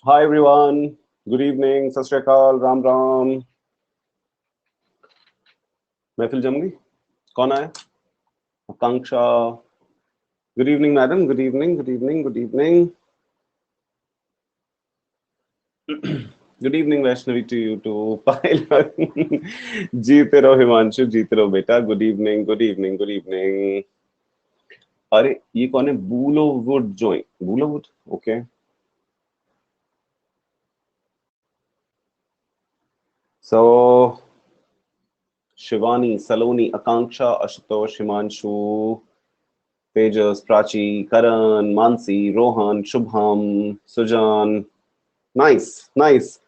Hi everyone. Good evening. सत श्री अकाल. राम राम. महफिल जम गई. कौन आया? आकांक्षा. Good evening, madam. Good evening. Good evening. Good evening. Good evening, Vaishnavi, to you too. जीते रहो हिमांशु, जीते रहो बेटा. Good evening. Good evening. Good evening. अरे ये कौन है? Bullowwood join. Bullowwood. Okay. So Shivani, Saloni, Akanksha, Ashutosh, Himanshu, Tejas, Prachi, Karan, Mansi, Rohan, Shubham, Sujan. Nice, nice.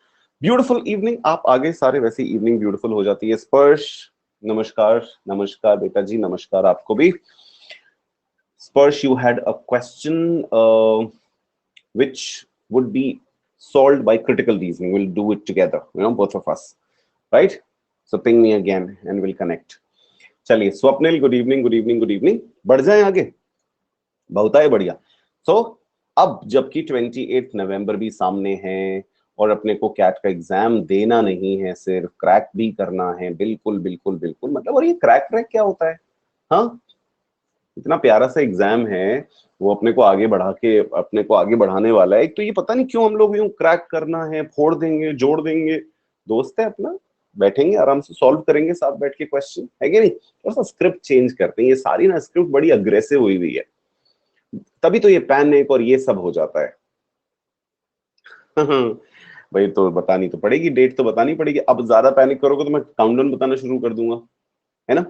Beautiful evening. आप आगे सारे वैसे evening beautiful हो जाती है. स्पर्श, नमस्कार, नमस्कार बेटा जी, नमस्कार आपको भी. Sparsh, you had a question which would be solved by critical reasoning. We'll do it together, both of us, right? So ping me again and we'll connect. चलिए Swapnil, good evening, good evening, good evening. बढ़ जाए आगे, बहुत है बढ़िया. So अब जबकि 28 नवंबर भी सामने है और अपने को कैट का एग्जाम देना नहीं है, सिर्फ क्रैक भी करना है. बिल्कुल बिल्कुल बिल्कुल. मतलब और ये क्रैक क्या होता है? हाँ, इतना प्यारा सा एग्जाम है, वो अपने को आगे बढ़ा के अपने को आगे बढ़ाने वाला है. एक तो ये पता नहीं क्यों हम लोग यूं क्रैक करना है, फोड़ देंगे, जोड़ देंगे. दोस्त है अपना, बैठेंगे आराम से सॉल्व करेंगे साथ बैठ के. क्वेश्चन है कि नहीं? थोड़ा सा स्क्रिप्ट चेंज करते हैं. ये सारी ना स्क्रिप्ट बड़ी अग्रेसिव हुई हुई है, तभी तो ये पैनिक और ये सब हो जाता है. भाई तो बतानी तो पड़ेगी, डेट तो बतानी पड़ेगी. अब ज्यादा पैनिक करोगे तो मैं काउंटडाउन बताना शुरू कर दूंगा, है ना?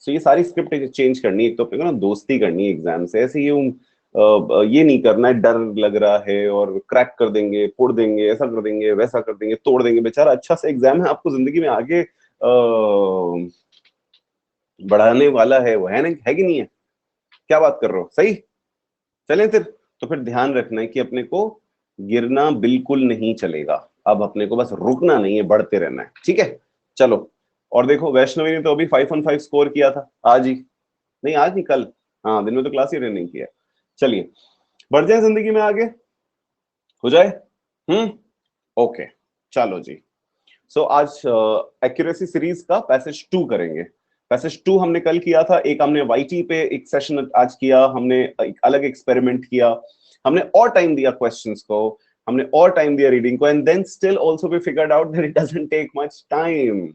सो ये सारी स्क्रिप्ट चेंज करनी है. एक तो अपने को ना दोस्ती करनी है एग्जाम से. ऐसे ये नहीं करना है डर लग रहा है और क्रैक कर देंगे, फोड़ देंगे, ऐसा कर देंगे, वैसा कर देंगे, तोड़ देंगे. बेचारा अच्छा सा एग्जाम है, आपको जिंदगी में आगे बढ़ाने वाला है वो, है ना? है कि नहीं है? क्या बात कर रहे हो? सही. चले फिर. तो फिर ध्यान रखना है कि अपने को गिरना बिल्कुल नहीं चलेगा. अब अपने को बस रुकना नहीं है, बढ़ते रहना है. ठीक है, चलो. और देखो वैष्णवी ने तो अभी 5 on 5 स्कोर किया था आज ही. नहीं आज नहीं, कल. हाँ, दिन में तो क्लास ही अटेंड नहीं किया. चलिए बढ़ जाए जिंदगी में आगे, हो जाए. ओके, चलो जी. सो आज एक्यूरेसी सीरीज का पैसेज 2 करेंगे. पैसेज 2 हमने कल किया था. एक हमने वाईटी पे एक सेशन आज किया. हमने एक अलग एक्सपेरिमेंट किया. हमने और टाइम दिया क्वेश्चंस को, हमने और टाइम दिया रीडिंग को. And then still also we figured out that it doesn't take much time.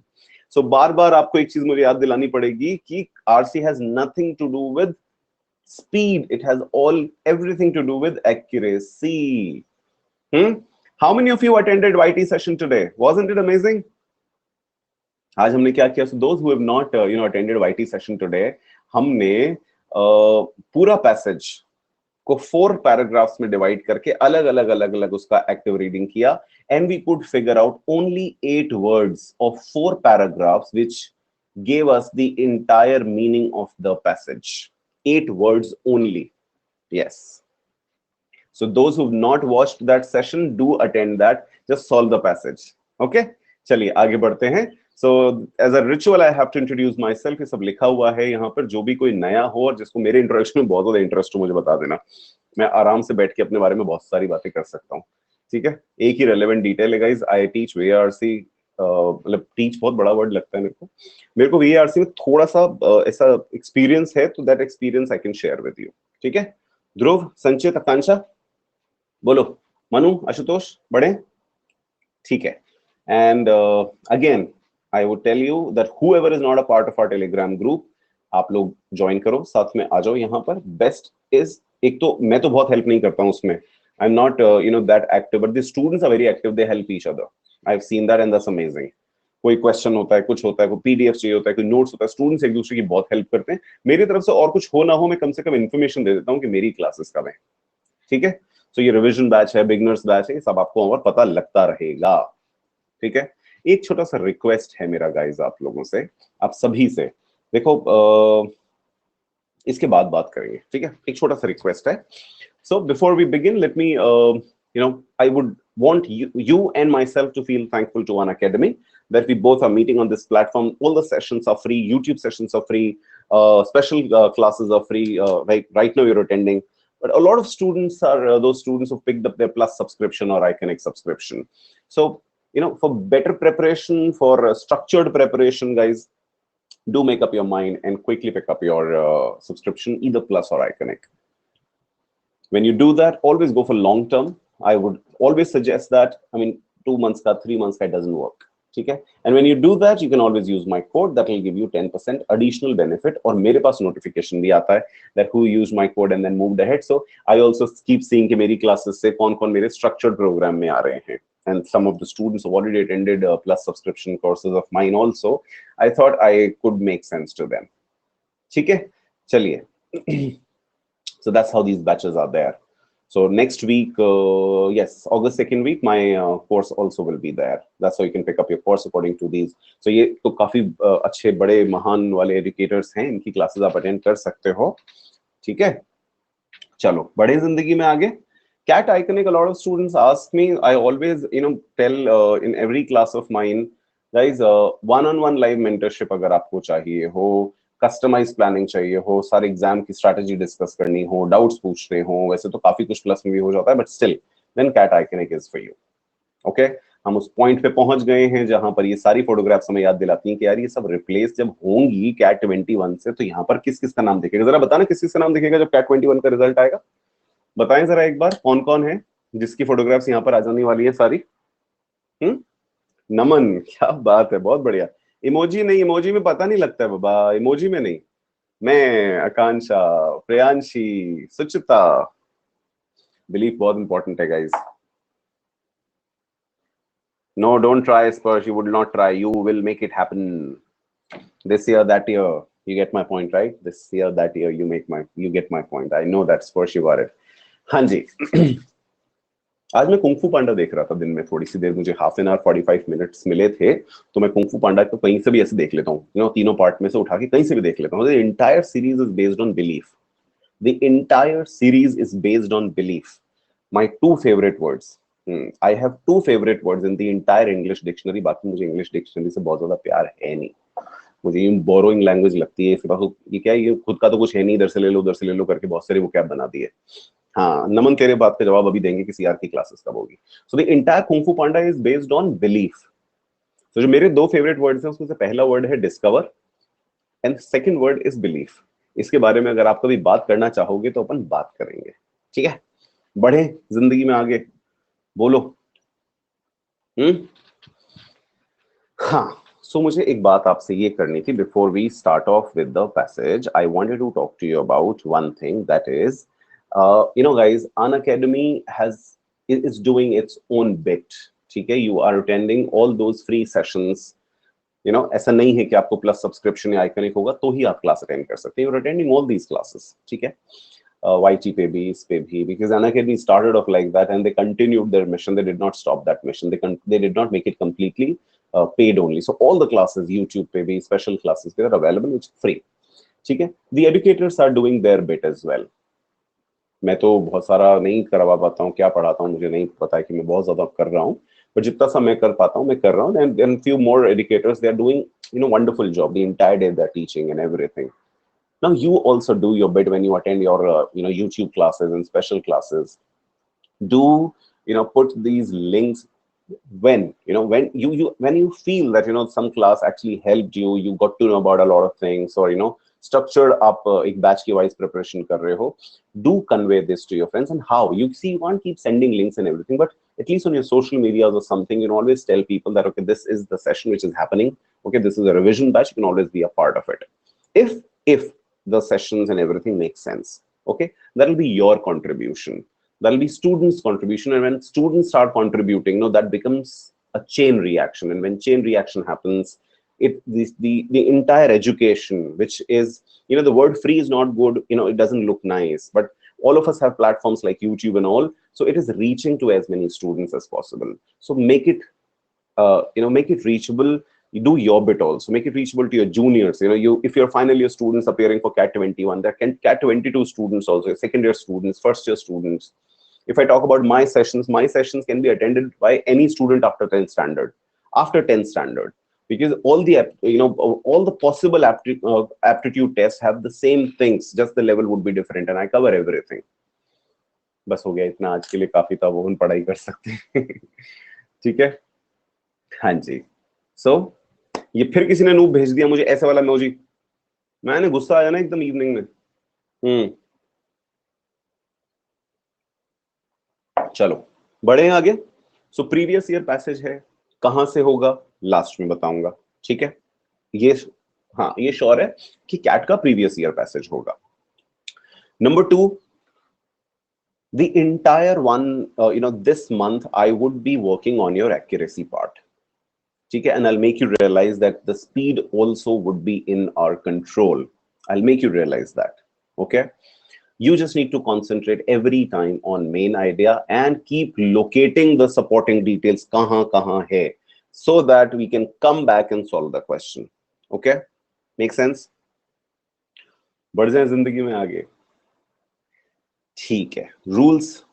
So बार बार आपको एक चीज मुझे याद दिलानी पड़ेगी कि RC has nothing to do with speed, it has everything to do with accuracy. How many of you attended YT session today? Wasn't it amazing? आज हमने क्या किया? So those who have not attended YT session today, हमने पूरा passage को 4 paragraphs में divide करके अलग अलग उसका एक्टिव रीडिंग किया. And we could figure out only 8 words of 4 paragraphs which gave us the entire meaning of the passage. 8 words only. Yes. So those who've not watched that session, do attend that. Just solve the passage. Okay? चलिए आगे बढ़ते हैं. So as a ritual, I have to introduce myself. ये सब लिखा हुआ है यहाँ पर. जो भी कोई नया हो और जिसको मेरे इंट्रोडक्शन में बहुत ज्यादा इंटरेस्ट हो, मुझे बता देना. मैं आराम से बैठ के अपने बारे में बहुत सारी बातें कर सकता हूँ. ठीक है? एक ही रेलेवेंट डिटेल है गाइज. I teach VARC. मतलब टीच बहुत बड़ा वर्ड लगता है मेरे को VARC में थोड़ा सा ऐसा एक्सपीरियंस है, तो that experience I can share with you. ठीक है? ध्रुव, संचित, आकांक्षा, बोलो. मनु, आशुतोष, बड़े. ठीक है. And again I would tell you that whoever is not a part of our Telegram group, आप लोग ज्वाइन करो, साथ में आ जाओ यहाँ पर. बेस्ट इज, एक तो मैं तो बहुत हेल्प नहीं करता हूँ उसमें. I am not that active, but the students are very active. They help each other. I've seen that and that's amazing. कोई क्वेश्चन होता है, कुछ होता है, कोई पीडीएफ चाहिए होता है, कोई नोट्स होता है, स्टूडेंट्स एक दूसरे की बहुत हेल्प करते हैं. मेरी तरफ से और कुछ हो ना हो, मैं कम से कम इन्फॉर्मेशन दे देता हूँ कि मेरी क्लासेस कब है. ठीक है? सो ये रिवीजन बैच है, बिगनर्स बैच है, सब आपको और पता लगता रहेगा. ठीक है? एक छोटा सा रिक्वेस्ट है मेरा गाइज आप लोगों से, आप सभी से. देखो इसके बाद बात करेंगे. ठीक है? एक छोटा सा रिक्वेस्ट है. So before we begin, let me I would want you and myself to feel thankful to Unacademy that we both are meeting on this platform. All the sessions are free. YouTube sessions are free. Special classes are free. Right now you're attending. but a lot of students are those students who picked up their Plus subscription or Iconic subscription. So, for better preparation, for structured preparation, guys, do make up your mind and quickly pick up your subscription, either Plus or Iconic. When you do that, always go for long term. I would always suggest that. 2 months ka, 3 months ka doesn't work. Okay? And when you do that, you can always use my code. That will give you 10% additional benefit. Or मेरे पास notification भी आता है that who used my code and then moved ahead. So I also keep seeing कि मेरी classes से कौन-कौन मेरे structured program में आ रहे हैं. And some of the students have already attended Plus subscription courses of mine also. I thought I could make sense to them. ठीक है? चलिए. So that's how these batches are there. So next week, yes, August 2nd week, my course also will be there. That's how you can pick up your course according to these. So ये तो काफी अच्छे बड़े महान वाले educators हैं, इनकी classes आप attend कर सकते हो, ठीक है? चलो, बढ़े जिंदगी में आगे. Cat Iconic, a lot of students ask me. I always, tell in every class of mine, guys, one-on-one live mentorship अगर आपको चाहिए हो, कस्टमाइज प्लानिंग चाहिए हो, सारे एग्जाम की स्ट्रैटेजी डिस्कस करनी हो, डाउट्स पूछने हो, वैसे तो काफी कुछ प्लस में भी हो जाता है, but still then CAT iconic is for you. Okay, हम उस पॉइंट पे पहुंच गए हैं जहां पर ये सारी फोटोग्राफ्स हमें याद दिलाती हैं कि यार ये सब रिप्लेस जब होंगी कैट 21 से, तो यहाँ पर किस किस का नाम दिखेगा. जरा बताना किस किस का नाम दिखेगा जब कैट 21 का रिजल्ट आएगा. बताएं जरा एक बार कौन कौन है जिसकी फोटोग्राफ्स यहाँ पर आ जाने वाली है सारी. नमन, क्या बात है, बहुत बढ़िया. इमोजी नहीं, इमोजी में पता नहीं लगता है बाबा, इमोजी में नहीं. मैं, आकांक्षा, प्रियांशी, सुचिता. बिलीफ बहुत इंपॉर्टेंट है गाइस. नो, डोंट ट्राई स्पर्श, you would not try, you will make it happen. This year, that year, you get my point, right? This year, that year, you get my point. I know that, Spursh, you got it. हाँ जी. आज मैं kung फू पांडा देख रहा था दिन में, थोड़ी सी देर, मुझे हाफ एन आवर 45 मिनट्स मिले थे, तो मैं कुंग फू पांडा को कहीं से भी ऐसे देख लेता हूँ, तीनों पार्ट में से उठा के कहीं से भी देख लेता हूँ. The entire series is based on belief. The entire series is based on belief. My two favorite words. I have two favorite words in the entire English dictionary. बाकी मुझे इंग्लिश डिक्शनरी से बहुत ज्यादा प्यार है नहीं, मुझे ये बोरोइंग लैंग्वेज लगती है. ये क्या है, ये खुद का तो कुछ है नहीं, इधर से ले लो उधर से ले लो करके बहुत सारे वोकैब बना दिए. हाँ, नमन तेरे बात का जवाब अभी देंगे कि सीआर की क्लासेस कब होगी. सो द एंटायर कुंग फू पांडा इज बेस्ड ऑन बिलीफ. तो जो मेरे दो फेवरेट वर्ड्स हैं उसमें से पहला वर्ड है discover and second word is belief. इसके बारे में अगर आप कभी बात करना चाहोगे तो अपन बात करेंगे, ठीक है? बढ़े जिंदगी में आगे, बोलो. हाँ, सो मुझे एक बात आपसे ये करनी थी before we start off with the passage. I wanted to talk to you about one thing, that is guys, Unacademy is doing its own bit. ठीक है, you are attending all those free sessions. ऐसा नहीं है कि आपको plus subscription या iconic होगा तो ही आप क्लास अटेंड कर सकते हैं. You're attending all these classes, ठीक है? YT पे भी, इस पे भी, because Unacademy started off like that and they continued their mission. They did not stop that mission. They did not make it completely paid only. So all the classes, YouTube पे भी, special classes, they are available, which is free. ठीक है? The educators are doing their bit as well. मैं तो बहुत सारा नहीं करवा पाता हूँ, क्या पढ़ाता हूँ मुझे नहीं पता है कि मैं बहुत ज्यादा कर रहा हूँ, पर जितना सा मैं कर पाता हूँ मैं कर रहा हूँ. And few more educators, they are doing wonderful job. The entire day they are teaching and everything. Now you also do your bit when you attend your YouTube classes and special classes. Do put these links when you feel that some class actually helped you, you got to know about a lot of things, or structured up एक batch की wise preparation कर रहे हो, do convey this to your friends. And how? You see, you can't keep sending links and everything, but at least on your social medias or something, always tell people that, okay, this is the session which is happening. Okay, this is a revision batch. You can always be a part of it. If the sessions and everything makes sense, okay, that will be your contribution. That will be students' contribution. And when students start contributing, that becomes a chain reaction. And when chain reaction happens, the entire education, which is, the word free is not good, it doesn't look nice, but all of us have platforms like YouTube and all, so it is reaching to as many students as possible. So make it make it reachable. You do your bit also, make it reachable to your juniors. If you're final year students appearing for CAT 21, there can CAT 22 students also, second year students, first year students. If I talk about my sessions can be attended by any student after 10th standard. Because all the all the possible aptitude tests have the same things, just the level would be different, and I cover everything. बस हो गया इतना आज के लिए, काफी था वो, हम पढ़ाई कर सकते हैं। ठीक है, हाँ जी। सो ये फिर किसी ने नूब भेज दिया मुझे ऐसे वाला इमोजी, मैंने गुस्सा आया ना एकदम इवनिंग में। चलो बढ़े हैं आगे। सो प्रीवियस ईयर पैसेज है, कहां से होगा लास्ट में बताऊंगा, ठीक है। ये, हाँ ये श्योर है कि कैट का प्रीवियस ईयर पैसेज होगा। Number two, the entire one this month I would be working on your accuracy part, ठीक है, and I'll make you realize that the speed also would be in our control. I'll make you realize that, okay. You just need to concentrate every time on main idea and keep locating the supporting details kahan hai, so that we can come back and solve the question, okay. Make sense? बढ़ जाए जिंदगी में आगे, ठीक है। Rules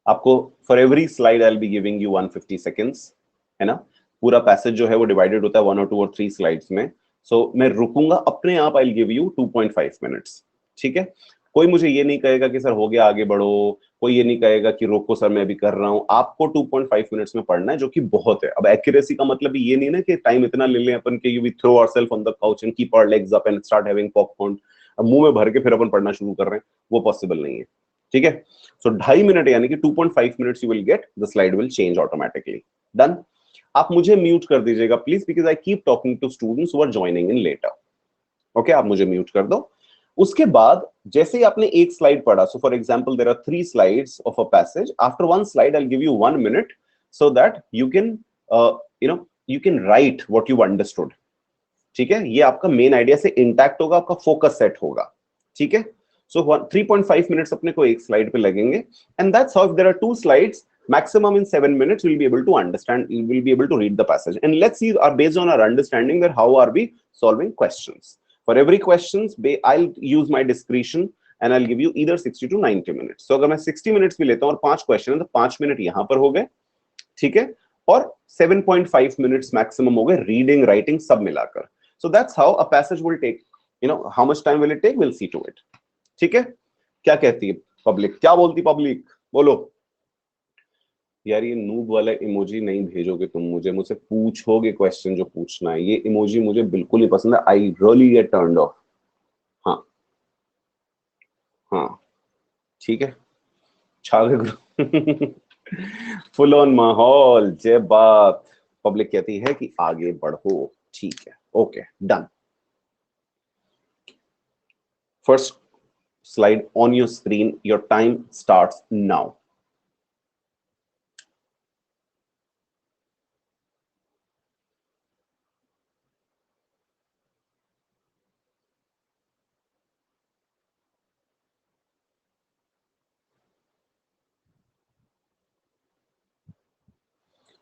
आपको, for every slide I will be giving you 150 seconds, है ना। पूरा पैसेज जो है वो डिवाइडेड होता है 1 और 2 और 3 स्लाइड्स में। सो मैं रुकूंगा अपने आप, आई विल गिव यू 2.5 मिनट्स, ठीक है। कोई मुझे ये नहीं कहेगा कि सर हो गया आगे बढ़ो, कोई ये नहीं कहेगा कि रोको सर मैं अभी कर रहा हूं। आपको 2.5 मिनट्स में पढ़ना है, जो कि बहुत है। अब एक्यूरेसी का मतलब ये नहीं ना कि टाइम इतना ले लें अपन के, we throw ourselves on the couch and keep our legs up and start having popcorn, अब मुंह में भर के फिर अपन पढ़ना शुरू कर रहे हैं, वो पॉसिबल नहीं है, ठीक है। सो 2.5 मिनट यानी कि 2.5 minutes you will get, the slide will change automatically. Done. आप मुझे म्यूट कर दीजिएगा please, because I keep talking to students who are joining in later, okay. आप मुझे म्यूट कर दो। उसके बाद जैसे ही आपने एक स्लाइड पढ़ा, so for example there are 3 slides of a passage, after one slide I will give you 1 minute so that you can you can write what you understood, ठीक है। ये आपका मेन आइडिया से इंटैक्ट होगा, आपका focus set होगा, ठीक है। सो 3.5 मिनट्स अपने को एक स्लाइड पे लगेंगे, and that's how, if there are 2 slides, maximum in 7 minutes we'll be able to understand, we'll be able to read the passage, and let's see based on our understanding that how are we solving questions. For every questions I'll use my discretion and I'll give you either 60 to 90 minutes. So अगर मैं 60 minutes भी लेता हूँ और 5 question है तो 5 minute यहां पर हो गए, ठीक है, और 7.5 मिनट्स मैक्सिमम हो गए रीडिंग राइटिंग सब मिलाकर। So that's how a passage will take, how much time will it take, we'll see to it, ठीक है। क्या कहती है पब्लिक, क्या बोलती पब्लिक, बोलो। यार ये नूब वाला इमोजी नहीं भेजोगे तुम मुझे, मुझसे पूछोगे क्वेश्चन जो पूछना है, ये इमोजी मुझे बिल्कुल नहीं पसंद है, I really get turned of. हाँ हाँ, ठीक है, छागे गुरु। फुल ऑन माहौल, जय बात। पब्लिक कहती है कि आगे बढ़ो, ठीक है, okay done. First slide on your screen, your time starts now.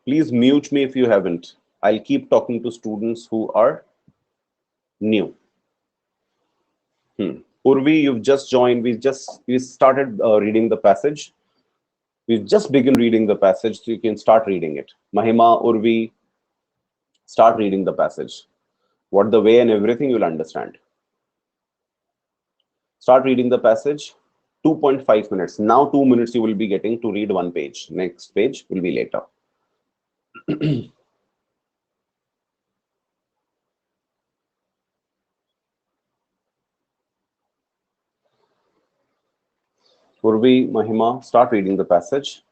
Please mute me if you haven't. I'll keep talking to students who are new. Urvi, you've just joined. We started reading the passage. We've just begun reading the passage, so you can start reading it. Mahima, Urvi, start reading the passage. What the way and everything you'll understand. Start reading the passage. 2.5 minutes. Now 2 minutes you will be getting to read one page. Next page will be later. Urvi, Mahima, start reading the passage.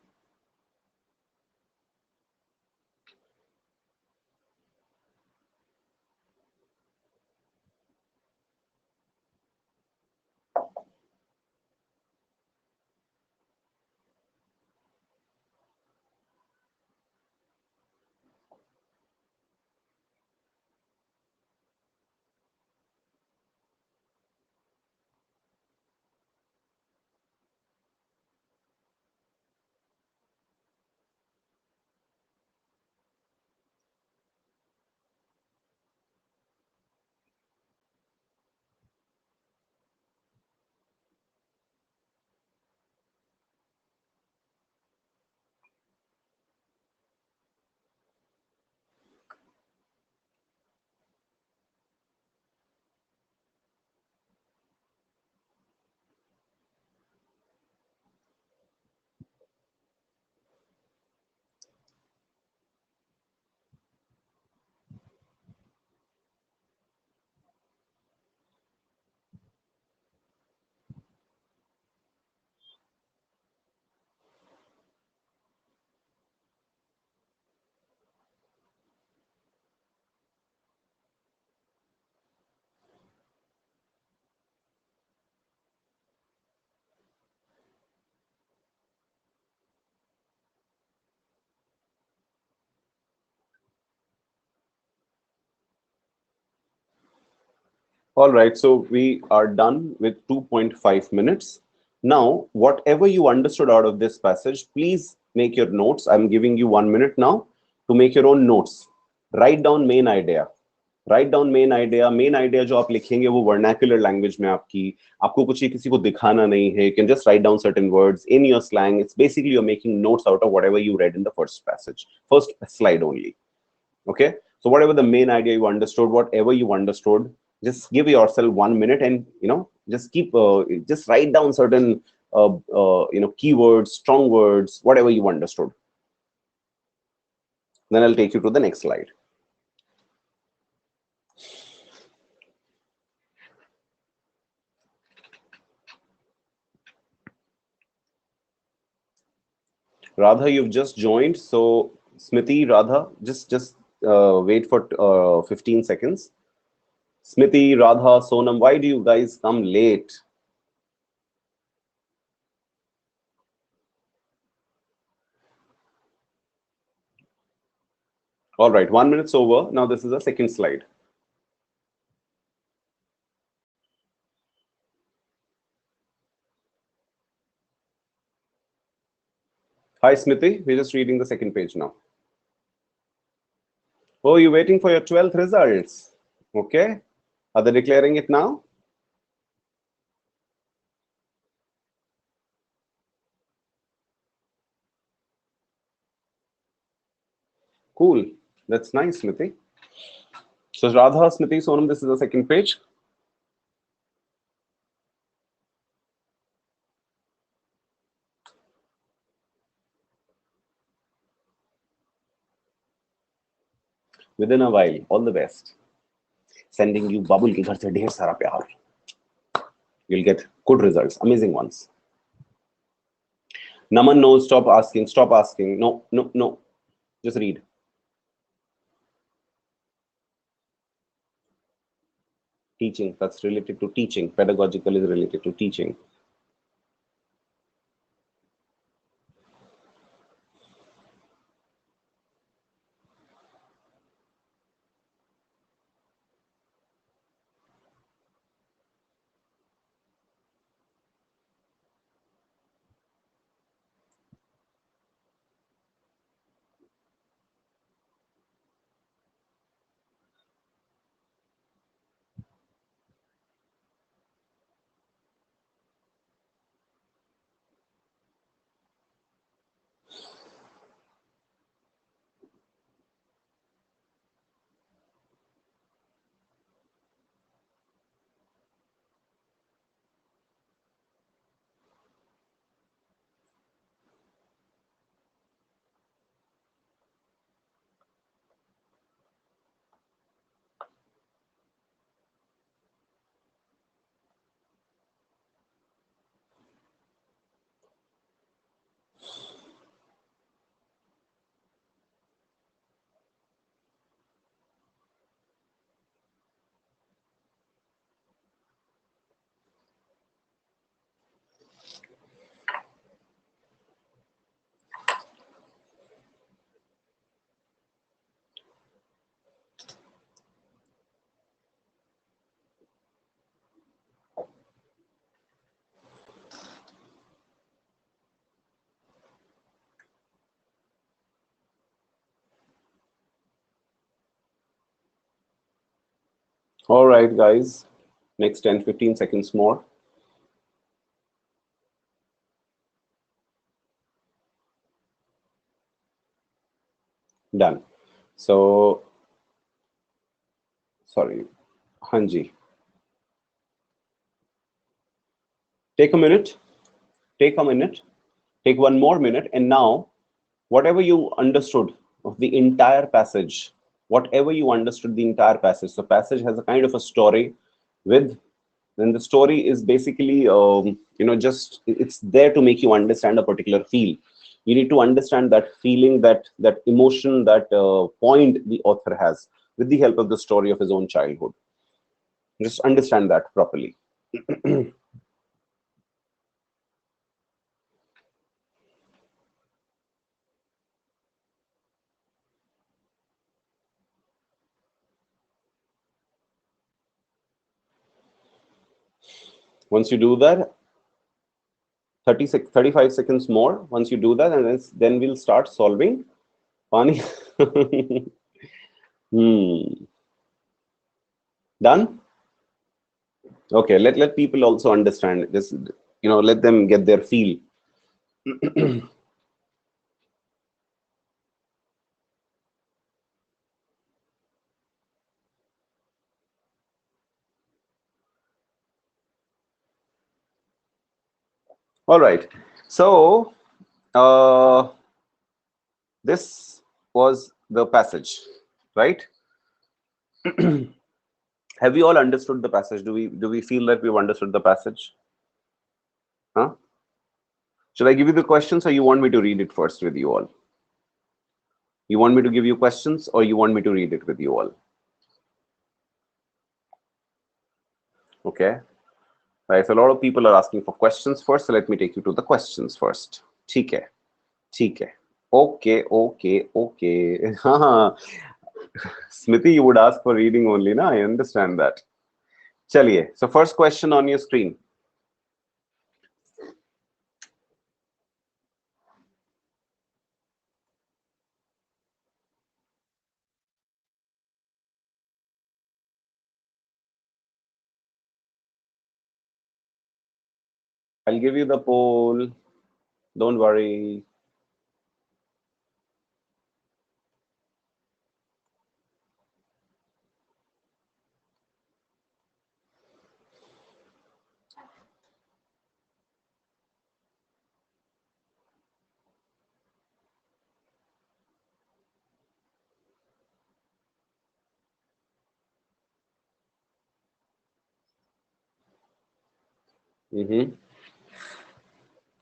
All right, so we are done with 2.5 minutes. Now, whatever you understood out of this passage, please make your notes. I'm giving you 1 minute now to make your own notes. Write down main idea. Write down main idea जो आप लिखेंगे वो vernacular language में आपको कुछ किसी को दिखाना नहीं है. You can just write down certain words in your slang. It's basically you are making notes out of whatever you read in the first slide only. Okay, so whatever the main idea you understood, whatever you understood, just give yourself 1 minute and just write down certain keywords, strong words, whatever you understood. Then I'll take you to the next slide. Radha, you've just joined, so Smriti, Radha, just wait for 15 seconds. Smriti, Radha, Sonam, why do you guys come late? All right, 1 minute's over. Now this is the second slide. Hi, Smriti. We're just reading the second page now. Oh, you're waiting for your 12th results. Okay. Are they declaring it now? Cool. That's nice, Smriti. So Radha, Smriti, Sonam, this is the second page. Within a while. All the best. Sending you bubble ki ghar se dher sara pyar. You'll get good results, amazing ones. Naman knows, stop asking, stop asking. No, no, no. Just read. Teaching, that's related to teaching. Pedagogical is related to teaching. All right, guys. Next 10-15 seconds more. Done. So, sorry. Hanji. Take a minute. Take a minute. Take one more minute. And now, whatever you understood of the entire passage, whatever you understood the entire passage. So passage has a kind of a story with, then the story is basically, just it's there to make you understand a particular feel. You need to understand that feeling, that emotion, that point the author has with the help of the story of his own childhood. Just understand that properly. Once you do that, 35 seconds more. Once you do that, and then we'll start solving. Pani. Done? Okay, let people also understand this, let them get their feel. All right, so this was the passage, right? Have you all understood the passage? Do we feel that we've understood the passage? Huh? Should I give you the questions, or you want me to read it first with you all? You want me to give you questions, or you want me to read it with you all? Okay. Right. So a lot of people are asking for questions first. So let me take you to the questions first. ठीक है. Okay. Smriti, you would ask for reading only, na? I understand that. Chaliye. So first question on your screen. I'll give you the poll. Don't worry.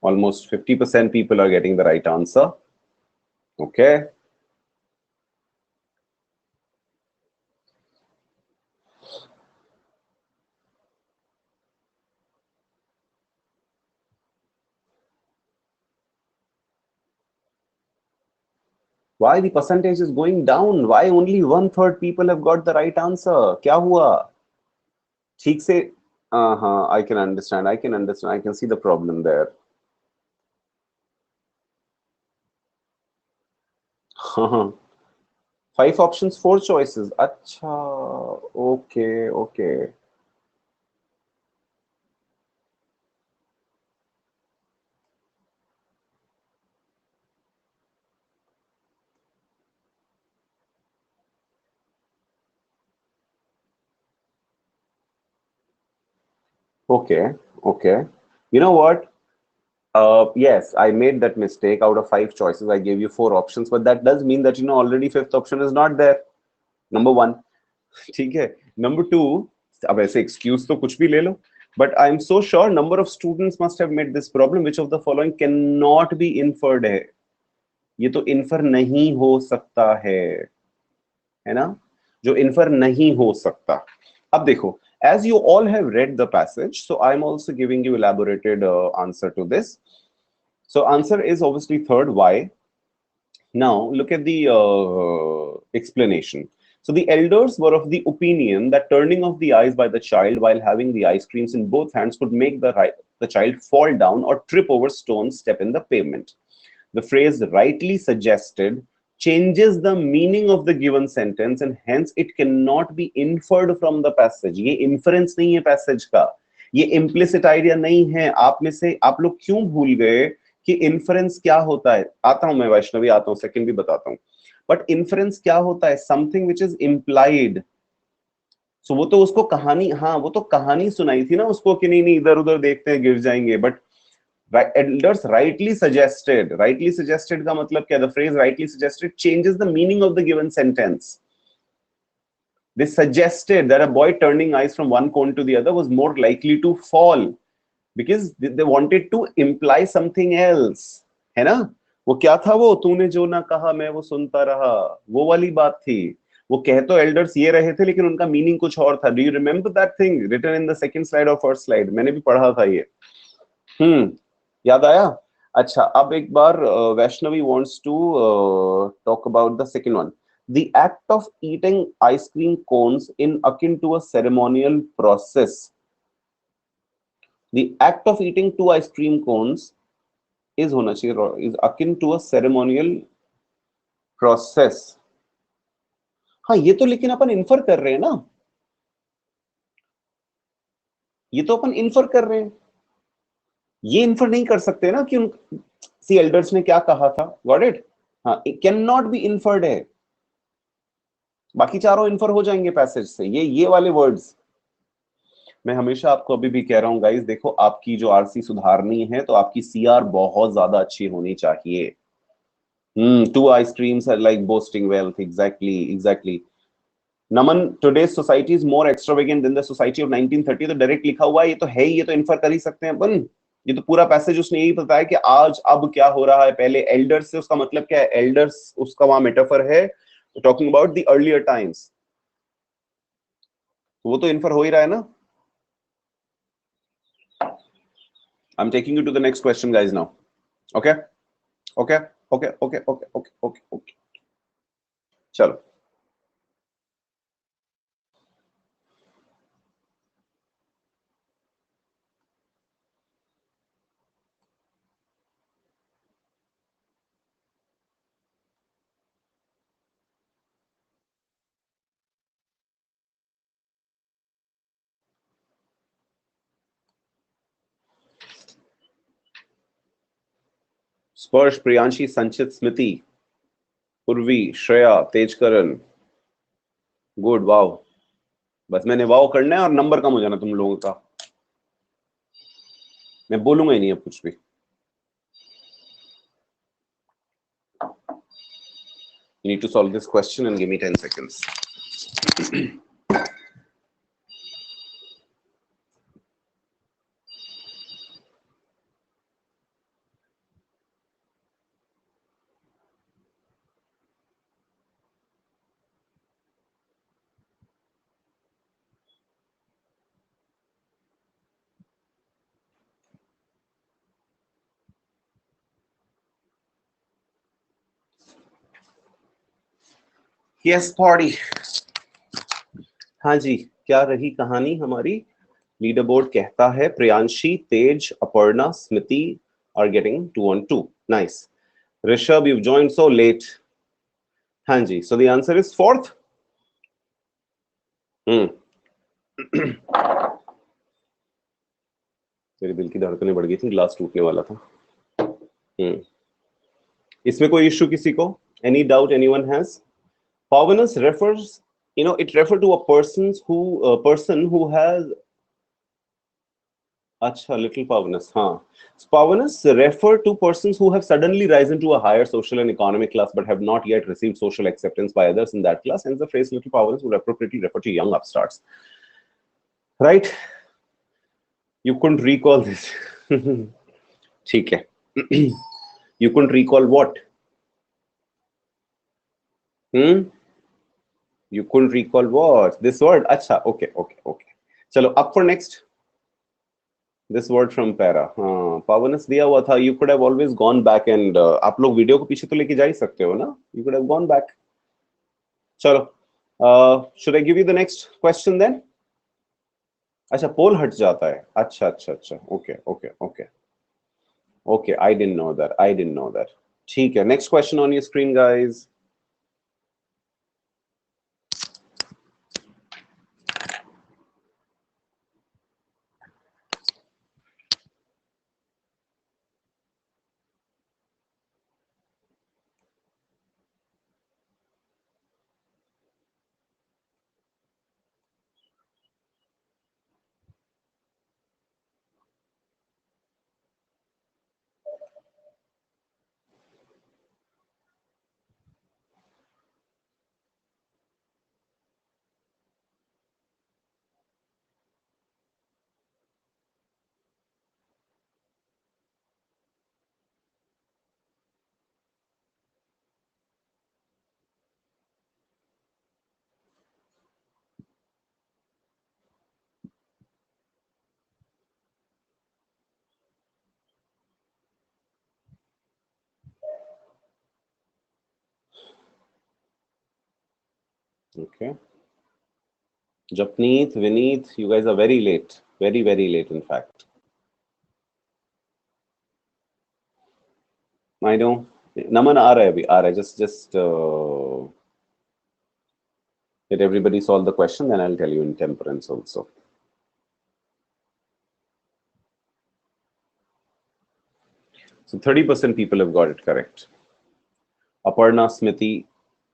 Almost 50% people are getting the right answer. Okay. Why the percentage is going down? Why only 1/3 people have got the right answer? क्या हुआ? ठीक से? I can understand. I can see the problem there. 5 options, 4 choices. Acha. Okay. Okay. You know what? Yes, I made that mistake. Out of 5 choices, I gave you 4 options, but that does mean that already 5th option is not there. Number 1. ठीक है. Number 2, अब ऐसे excuse तो कुछ भी ले लो, but I am so sure number of students must have made this problem. Which of the following cannot be inferred है? ये तो infer नहीं हो सकता है ना? जो infer नहीं हो सकता. अब देखो, as you all have read the passage, so I'm also giving you elaborated answer to this. So answer is obviously third. Why? Now look at the explanation. So the elders were of the opinion that turning off the eyes by the child while having the ice creams in both hands could make the child fall down or trip over stones, step in the pavement. The phrase rightly suggested changes the meaning of the given sentence, and hence it cannot be inferred from the passage. ये inference नहीं है passage का, ये implicit idea नहीं है. आप में से आप लोग क्यों भूल गए कि inference क्या होता है? आता हूं मैं वैष्णवी, आता हूं, सेकंड भी बताता हूं. बट inference क्या होता है? Something which is implied. So वो तो उसको कहानी, हाँ वो तो कहानी सुनाई थी ना उसको कि नहीं इधर उधर देखते हैं गिर जाएंगे. बट elders rightly suggested का मतलब क्या? The phrase rightly suggested changes the meaning of the given sentence. They suggested that a boy turning eyes from one cone to the other was more likely to fall because they wanted to imply something else. है ना? वो क्या था? वो तूने जो ना कहा मैं वो सुनता रहा, वो वाली बात थी. वो कह तो एल्डर्स ये रहे थे लेकिन उनका मीनिंग कुछ और था. Do you remember that thing written in the second slide or first slide? मैंने भी पढ़ा था ये. याद आया? अच्छा, अब एक बार Vaishnavi wants to talk about the second one. The act of eating ice cream cones in akin to a ceremonial process The act of eating 2 ice cream cones is होना चाहिए is akin to a ceremonial process. हाँ, ये तो लेकिन अपन infer कर रहे हैं ना, ये तो अपन इन्फर कर रहे हैं, ये इन्फर नहीं कर सकते ना कि उन सी एल्डर्स ने क्या कहा था. Got it. हाँ, it can not be inferred है. बाकी चारों इन्फर हो जाएंगे पैसेज से. ये वाले वर्ड्स मैं हमेशा आपको अभी भी कह रहा हूं गाइस, देखो आपकी जो आरसी सुधारनी है तो आपकी सीआर बहुत ज्यादा अच्छी होनी चाहिए. 2 ice creams are like boasting wealth. Exactly. Naman, today's society is more extravagant than the society of 1930. तो डायरेक्ट लिखा हुआ है, ये तो है ही, ये तो इन्फर कर ही सकते हैं अपन. ये तो पूरा पैसेज उसने यही बताया कि आज अब क्या हो रहा है. पहले एल्डर्स से उसका मतलब क्या है, एल्डर्स उसका वहां मेटाफर है, talking about the earlier times. वो तो इन्फर हो ही रहा है ना. I'm taking you to the next question, guys, now. Okay? Okay? Okay. चलो. स्पर्श, प्रियांशी, संचित, स्मृति, उर्वी, श्रेया, तेजकरण. गुड. वाओ. बस मैंने वाओ करना है और नंबर कम हो जाना तुम लोगों का. मैं बोलूंगा ही नहीं अब कुछ भी. You need to solve this question and give me 10 seconds. Yes, party. हाँ जी, क्या रही कहानी हमारी. लीडर बोर्ड कहता है प्रियांशी, तेज, अपर्णा, स्मृति are getting 2 on 2. Nice. Rishabh, you've joined so late. हाँ जी, so the answer is fourth. मेरे दिल की धड़कनें बढ़ गई थी, ग्लास टूटने वाला था. इसमें कोई इश्यू किसी को? Any doubt anyone has? Pavanus refers, it refers to a person who has. Acha, little Pavanus, हाँ. Pavanus refer to persons who have suddenly risen to a higher social and economic class but have not yet received social acceptance by others in that class. Hence, the phrase little Pavanus would appropriately refer to young upstarts. Right? You couldn't recall this. ठीक है. You couldn't recall what? You couldn't recall what? This word? Acha, okay. चलो, up for next. This word from para. हाँ, Pavanus दिया हुआ था. You could have always gone back and आप लोग video को पीछे तो लेके जा ही सकते हो ना. You could have gone back. चलो, should I give you the next question then? अच्छा, पोल हट जाता है. अच्छा. Okay. I didn't know that. ठीक है. Next question on your screen, guys. Okay. Japneet, Vineet, you guys are very late. Very late, in fact. I know. Naman आ रहा है अभी, आ रहा है. Just let everybody solve the question, then I'll tell you intemperance also. So 30% people have got it correct. Aparna, Smriti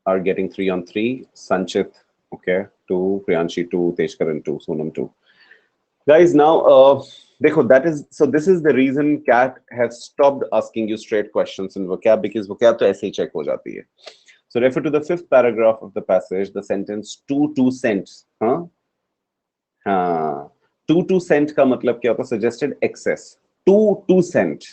are getting 3 on 3. Sanchit, okay, 2. Priyanshi 2. Tejkaran 2. Sonam 2. Guys, now this is the reason CAT has stopped asking you straight questions in vocab, because vocab to ऐसे ही check हो जाती है. So refer to the 5th paragraph of the passage, the sentence 2 cents. हाँ, 2 cent का मतलब क्या होता है? Suggested excess. 2 cent.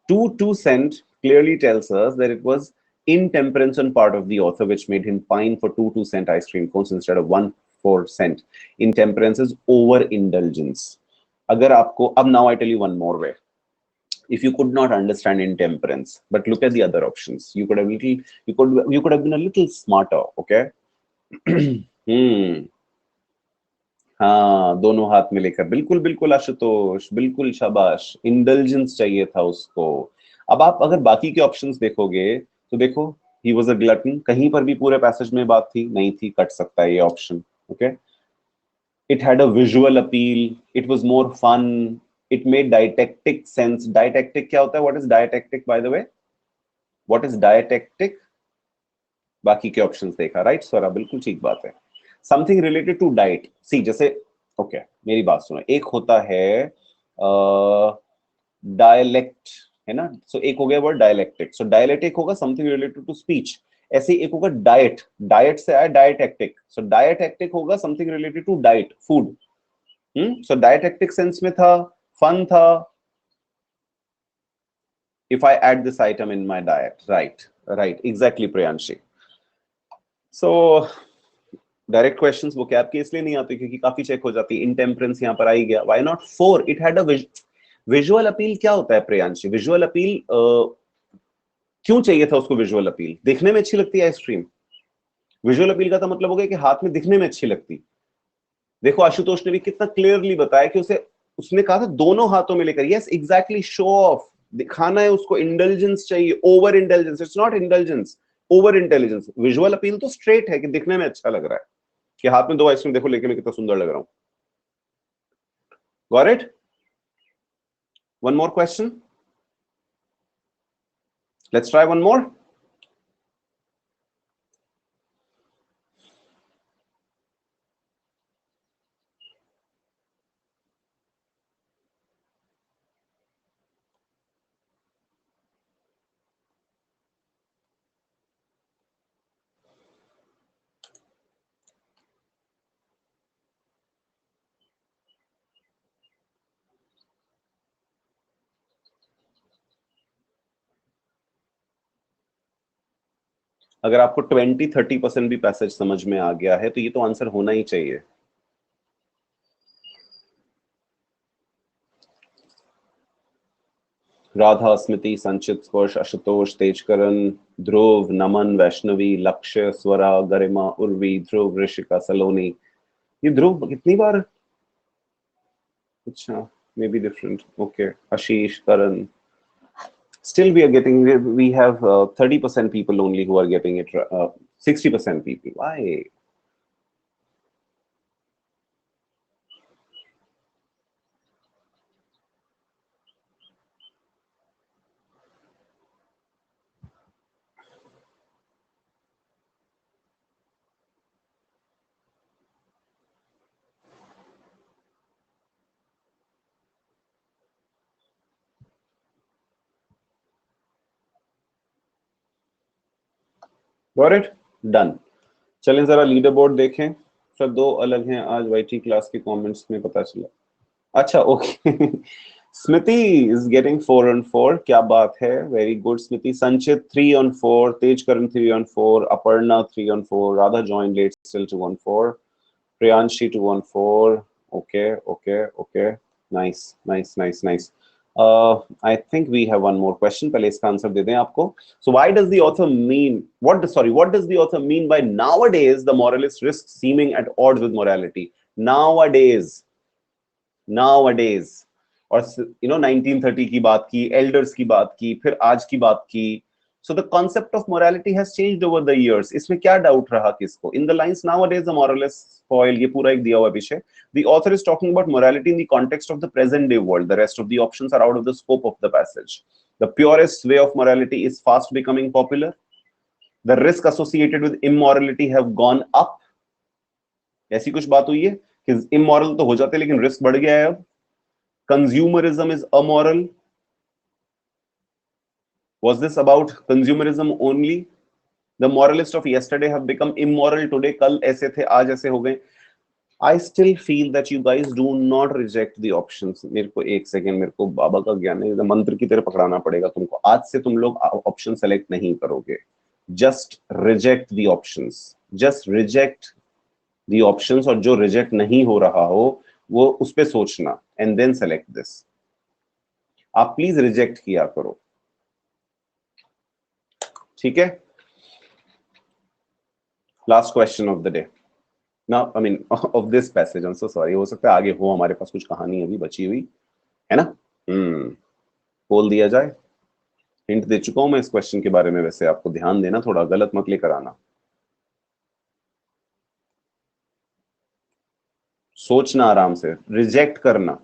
2 cent clearly tells us that it was intemperance on part of the author which made him pine for 2 cent ice cream cones instead of 1 cent. Intemperance is overindulgence. अगर आपको, अब now I tell you one more way. If you could not understand intemperance, but look at the other options, you could have been a little smarter, okay? हाँ, दोनों हाथ में लेकर, बिल्कुल बिल्कुल आशुतोष, बिल्कुल शाबाश. इंडल्जेंस चाहिए था उसको. अब आप अगर बाकी के ऑप्शंस देखोगे तो देखो, ही वाज अ ग्लटन, कहीं पर भी पूरे पैसेज में बात थी नहीं थी, कट सकता है ये option, okay? It had a visual appeal, it was more fun, it made didactic sense. Didactic क्या होता है? What is didactic, by the way? What is didactic? बाकी के ऑप्शंस देखा, राइट स्वरा? बिल्कुल ठीक बात है. Something related to diet. See, जैसे ओके, मेरी बात सुनो. एक होता है डायलेक्ट, है ना? सो एक हो गया वर्ड डायलेक्टिक. सो डायलेक्टिक होगा समथिंग रिलेटेड टू स्पीच. ऐसे एक होगा डाइट, डाइट से आया डायटेक्टिक. सो डायटेक्टिक होगा something related to diet, food. So dietetic sense में था, फन था. If I add this item in my diet, right, exactly, Priyanshi. So direct questions वो कैप के इसलिए नहीं आते क्योंकि काफी चेक हो जाती है. इंटेम्परेंस यहाँ पर आ ही गया. Why not 4? It had a visual appeal. क्या होता है प्रियांशी विजुअल अपील? क्यों चाहिए था उसको विजुअल अपील? देखने में अच्छी लगती है आइसक्रीम. विजुअल अपील का तो मतलब हो गया कि हाथ में दिखने में अच्छी लगती. देखो आशुतोष ने भी कितना क्लियरली बताया कि उसने कहा था दोनों हाथों में लेकर. यस एग्जैक्टली, शो ऑफ, दिखाना है उसको. इंटेलिजेंस चाहिए, over intelligence. It's not intelligence, over intelligence. Visual appeal तो स्ट्रेट है कि दिखने में अच्छा लग रहा है, कि हाथ में 2 आइसक्रीम देखो लेके मैं कितना सुंदर लग रहा हूं. Got it? One more question, let's try one more. अगर आपको 20-30% भी पैसेज समझ में आ गया है तो ये तो आंसर होना ही चाहिए. राधा, स्मृति, संचित, स्पर्श, आशुतोष, तेजकरण, ध्रुव, नमन, वैष्णवी, लक्ष्य, स्वरा, गरिमा, उर्वी, ध्रुव, ऋषिका, सलोनी. ये ध्रुव कितनी बार? अच्छा, may be different. Okay, Ashish, Karan. Still we have 30% people only who are getting it, 60% people. Why? Got it? Done. चलें जरा लीडर बोर्ड देखें. सर 2 अलग हैं आज, वाईटी क्लास के कमेंट्स में पता चला. अच्छा, okay. Smriti is getting 4 on 4. क्या बात है, वेरी गुड स्मृति. संचित 3 on 4, Tejkaran 3 on 4, Aparna 3 on 4, Radha joined late still 2 on 4, Priyanshi 2 on 4. Okay. Nice. I think we have one more question. पहले इसका आंसर दे दें आपको. So why does the author mean, what does the author mean by nowadays the moralist risks seeming at odds with morality? Nowadays. और 1930 की बात की, elders की बात की, फिर आज की बात की. So the concept of morality has changed over the years. इसमें क्या डाउट रहा किसको? In the lines nowadays the moral is spoiled. ये पूरा एक दिया हुआ विषय. The author is talking about morality in the context of the present day world. The rest of the options are out of the scope of the passage. The purest way of morality is fast becoming popular. The risk associated with immorality have gone up. ऐसी कुछ बात हुई है कि immoral तो हो जाते लेकिन रिस्क बढ़ गया है अब. Consumerism is amoral. Was this about consumerism only? The moralists of yesterday have become immoral today. कल ऐसे थे, आज ऐसे हो गए. I still feel that you guys do not reject the options. मेरे को एक सेकेंड, मेरे को बाबा का ज्ञान है, मंत्र की तरह पकड़ाना पड़ेगा तुमको. आज से तुम लोग ऑप्शन सेलेक्ट नहीं करोगे. Just reject the options. Just reject the options. और जो रिजेक्ट नहीं हो रहा हो वो उस पे सोचना and then select this. आप प्लीज रिजेक्ट किया करो, ठीक है? Last question of the day. Now, I mean, of this passage, I'm so sorry. हो सकता है आगे हो, हमारे पास कुछ कहानी अभी बची हुई है ना. खोल दिया जाए. हिंट दे चुका हूं मैं इस क्वेश्चन के बारे में. वैसे आपको ध्यान देना, थोड़ा गलत मत लेकर आना. सोचना आराम से, रिजेक्ट करना.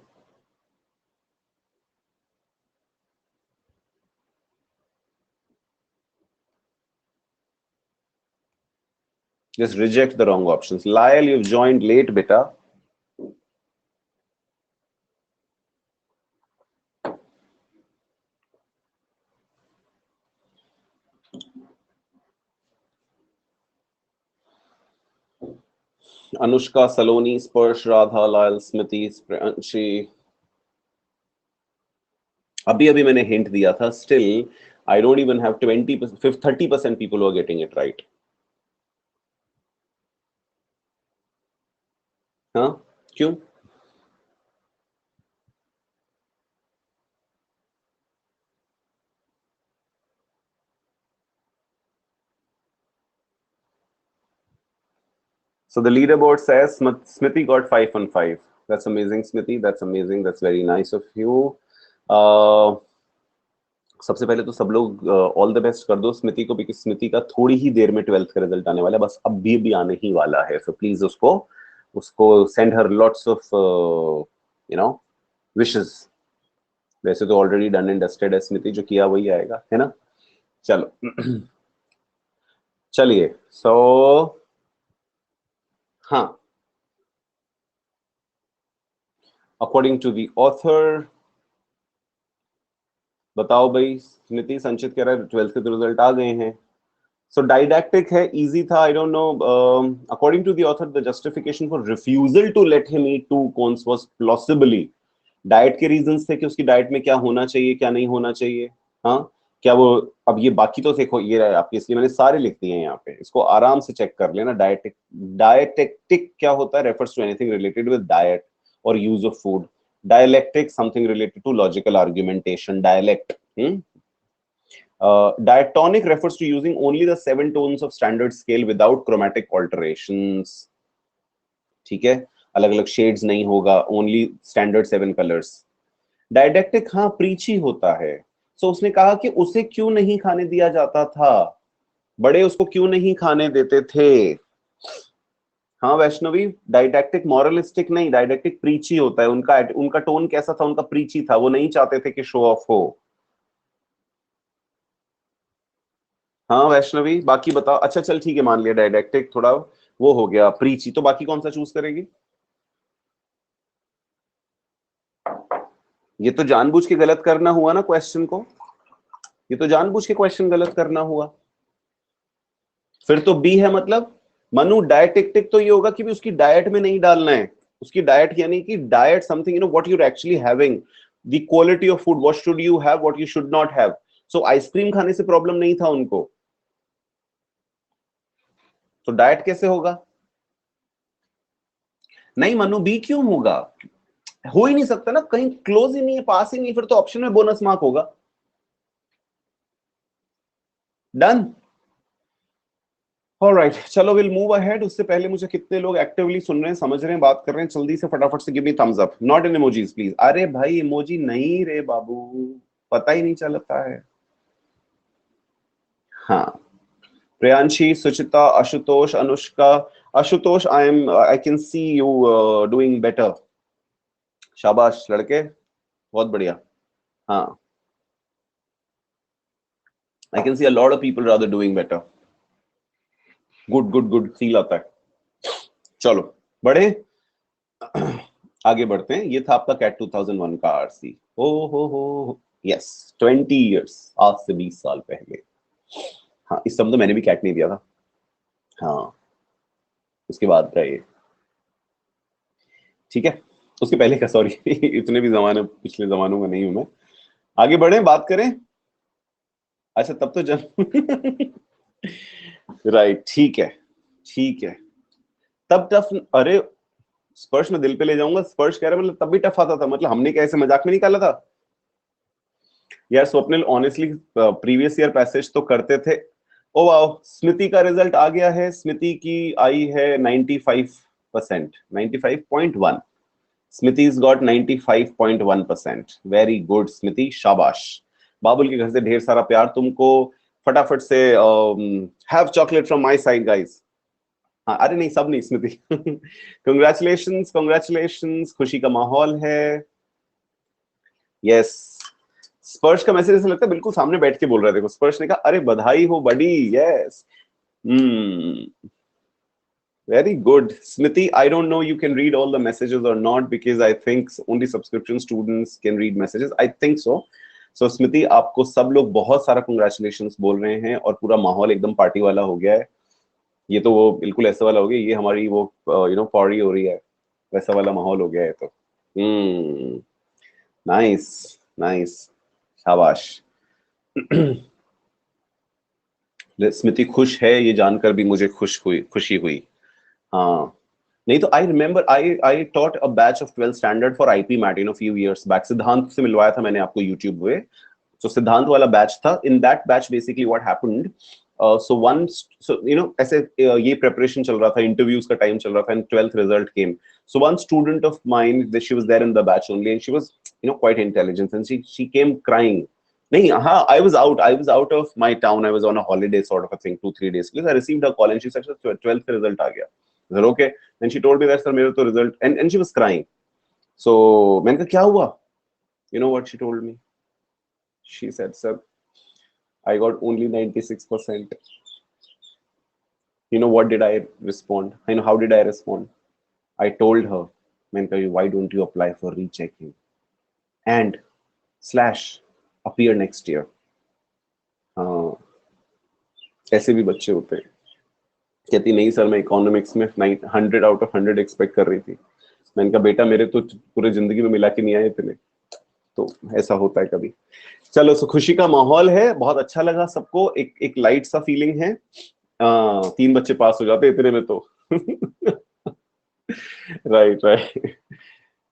Just reject the wrong options. Lyle, you've joined late, beta. Anushka, Saloni, Sparsh, Radha, Lyle, Smriti, Spranshi. अभी अभी मैंने हिंट दिया था. Still, I don't even have 20%, 30% people who are getting it right. हाँ, क्यों? So the leaderboard says Smriti got 5 on 5. That's amazing, Smriti. That's amazing. That's very nice of you. सबसे पहले तो सब लोग ऑल द बेस्ट कर दो स्मृति को, बिकॉज स्मृति का थोड़ी ही देर में 12th का रिजल्ट आने वाला है. बस अब भी आने ही वाला है. सो प्लीज उसको send her lots of wishes. वैसे तो ऑलरेडी डन एंड डस्टेड है स्मृति, जो किया वही आएगा, है ना. चलो चलिए. सो हाँ, अकॉर्डिंग टू द ऑथर, बताओ भाई. स्मृति, संचित कह रहा है 12th के रिजल्ट आ गए हैं. सो डाइडैक्टिक है, इजी था. I don't know. According to the author, the justification for refusal to let him eat 2 cones was plausibly diet के रीजंस थे कि उसकी डाइट में क्या होना चाहिए, क्या नहीं होना चाहिए. हाँ, क्या वो, अब ये बाकी तो देखो ये रहा आपके, इसलिए मैंने सारे लिख दिए हैं यहाँ पे. इसको आराम से चेक कर लेना. डायटेक्टिक क्या होता है? Refers to anything related with diet और use of food. Dialectic, something related to logical argumentation. Dialect. Diatonic refers to using only the 7 tones of standard scale without chromatic alterations. ठीक है, अलग अलग शेड्स नहीं होगा, ओनली स्टैंडर्ड 7 कलर्स. डायडेक्टिक हाँ प्रीची होता है. सो उसने कहा कि उसे क्यों नहीं खाने दिया जाता था, बड़े उसको क्यों नहीं खाने देते थे. हाँ वैष्णवी, डाइडैक्टिक मॉरलिस्टिक नहीं, डाइडैक्टिक प्रीची होता है. उनका टोन कैसा था? उनका प्रीची था. वो नहीं चाहते थे कि शो ऑफ हो. हाँ वैष्णवी, बाकी बताओ. अच्छा चल ठीक है, मान लिया डाइडैक्टिक थोड़ा वो हो गया, प्रीची. तो बाकी कौन सा चूज करेगी? ये तो जानबूझ के गलत करना हुआ ना क्वेश्चन को. ये तो जानबूझ के क्वेश्चन गलत करना हुआ. फिर तो बी है. मतलब मनु, डायटेक्टिक तो ये होगा कि भी उसकी डाइट में नहीं डालना है. उसकी डाइट यानी कि diet something what you are actually having, the quality of food, what should you have, what you should not have. So ice cream खाने से प्रॉब्लम नहीं था उनको, तो डाइट कैसे होगा? नहीं मनु, बी क्यों होगा? हो ही नहीं सकता ना, कहीं क्लोज ही नहीं है, पास ही नहीं. फिर तो ऑप्शन में बोनस मार्क होगा. डन. ऑलराइट, चलो विल मूव अहेड। उससे पहले मुझे कितने लोग एक्टिवली सुन रहे हैं, समझ रहे हैं, बात कर रहे हैं, जल्दी से फटाफट से give me thumbs up, not in emojis please. अरे भाई इमोजी नहीं रे बाबू, पता ही नहीं चलता है। हाँ, Priyanshi, Suchita, Ashutosh, Anushka. Ashutosh, I can see you doing better. शाबाश लड़के, बहुत बढ़िया। हाँ, I can see a lot of people rather doing better. Good good good, feel आता है। चलो बढ़े, आगे बढ़ते हैं। ये था आपका कैट 2001 का आरसी। ओ हो, यस, 20 इयर्स, आज से 20 साल पहले। हाँ, इस समय तो मैंने भी कैट नहीं दिया था। हाँ, उसके बाद का ये, ठीक है, उसके पहले का, सॉरी इतने भी जमाने, पिछले जमानों का नहीं हूं मैं। आगे बढ़े, बात करें। अच्छा, तब तो जन राइट, ठीक है, ठीक है। तब टफ, अरे स्पर्श में दिल पे ले जाऊंगा। स्पर्श कह रहा है मतलब तब भी टफ आता था, मतलब हमने क्या ऐसे मजाक में निकाला था यार। Swapnil honestly previous year passage तो करते थे। ओ वाओ, स्मृति का रिजल्ट आ गया है। स्मृति की आई है 95%, 95.1। स्मृति इज गॉट 95.1%। वेरी गुड स्मृति, शाबाश। बाबुल के घर से ढेर सारा प्यार तुमको। फटाफट से have chocolate from my side guys. हाँ, अरे नहीं, सब नहीं, स्मृति कंग्रेचुलेशंस कंग्रेचुलेशंस, खुशी का माहौल है। यस, स्पर्श का मैसेज ऐसा लगता है बिल्कुल सामने बैठ के बोल रहा है। देखो, स्पर्श ने कहा अरे बधाई हो बड़ी। Yes, very good smriti. I don't know you can read all the messages or not, because I think only subscription students can read messages, I think so. So smriti, आपको सब लोग बहुत सारा congratulations बोल रहे हैं और पूरा माहौल एकदम पार्टी वाला हो गया है। ये तो वो बिल्कुल ऐसा वाला हो गया, ये हमारी वो पार्टी हो रही है, वैसा वाला माहौल हो गया है। तो नाइस नाइस, शाबाश स्मृति खुश है, ये जानकर भी मुझे खुशी हुई। हाँ, नहीं तो I remember I taught a batch of 12th standard for IPMAT, few years back। सिद्धांत से मिलवाया था मैंने आपको यूट्यूब पे। तो सिद्धांत वाला बैच था। In that batch basically what happened, ऐसे ये प्रिपरेशन चल रहा था, इंटरव्यूज का टाइम चल रहा था, and 12th result came. So one student of mine, she was there in the batch only, and she was quite intelligent, and she came crying. नहीं, हाँ, I was out of my town. I was on a holiday sort of a thing, 2-3 days. Because I received a call and she said, 12th result आ गया। I said, okay. Then she told me that, sir, मेरे तो result, and she was crying. So मैंने कहा क्या हुआ? You know what she told me? She said, sir, I got only 96%. You know what did I respond? How did I respond? I told her, मैंने कहा, why don't you apply for rechecking and / appear next year? हाँ, ऐसे भी बच्चे होते हैं। कहती नहीं सर, मैं इकोनॉमिक्स में 100 आउट ऑफ 100 एक्सपेक्ट कर रही थी। मैंने कहा बेटा, मेरे तो पूरे जिंदगी में मिला के नहीं आए इतने, तो ऐसा होता है कभी। चलो, सो खुशी का माहौल है, बहुत अच्छा लगा सबको। एक लाइट सा फीलिंग है। 3 बच्चे पास हो जाते इतने में तो राइट राइट।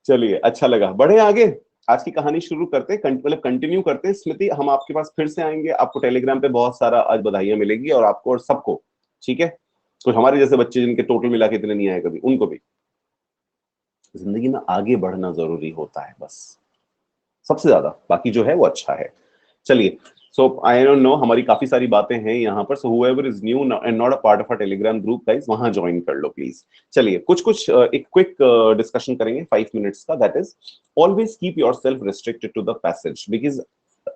चलिए, अच्छा लगा, बढ़े आगे। आज की कहानी शुरू करते हैं, मतलब कंटिन्यू करते हैं। स्मृति, हम आपके पास फिर से आएंगे। आपको टेलीग्राम पे बहुत सारा आज बधाइयां मिलेगी, और आपको और सबको, ठीक है। कुछ हमारे जैसे बच्चे जिनके टोटल मिला के इतने नहीं आए कभी, उनको भी। जिंदगी में आगे बढ़ना जरूरी होता है बस, सबसे ज्यादा, बाकी जो है वो अच्छा है। चलिए, सो आई डोंट नो, हमारी काफी सारी बातें हैं यहाँ पर। So whoever is new and not a part of a Telegram group guys, वहां ज्वाइन कर लो प्लीज। चलिए, कुछ एक क्विक डिस्कशन करेंगे 5 मिनट्स का। That is, always keep yourself restricted to the passage, because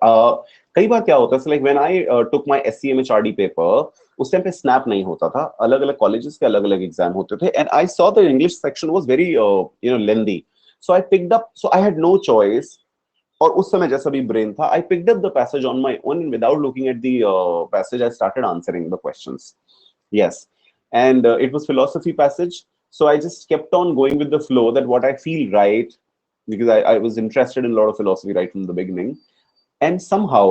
कई बार क्या होता है, like when I took my SCMHRD पेपर, उस टाइम पे स्नैप नहीं होता था। अलग अलग कॉलेजेस के अलग अलग एग्जाम होते थे, and I saw the English section was very lengthy. So I picked up, so I had no choice. और उस समय जैसा भी ब्रेन था, I picked up the passage on my own, without looking at the passage I started answering the questions. Yes, and it was philosophy passage, so I just kept on going with the flow, that what I feel right, because I was interested in a lot of philosophy right from the beginning. And somehow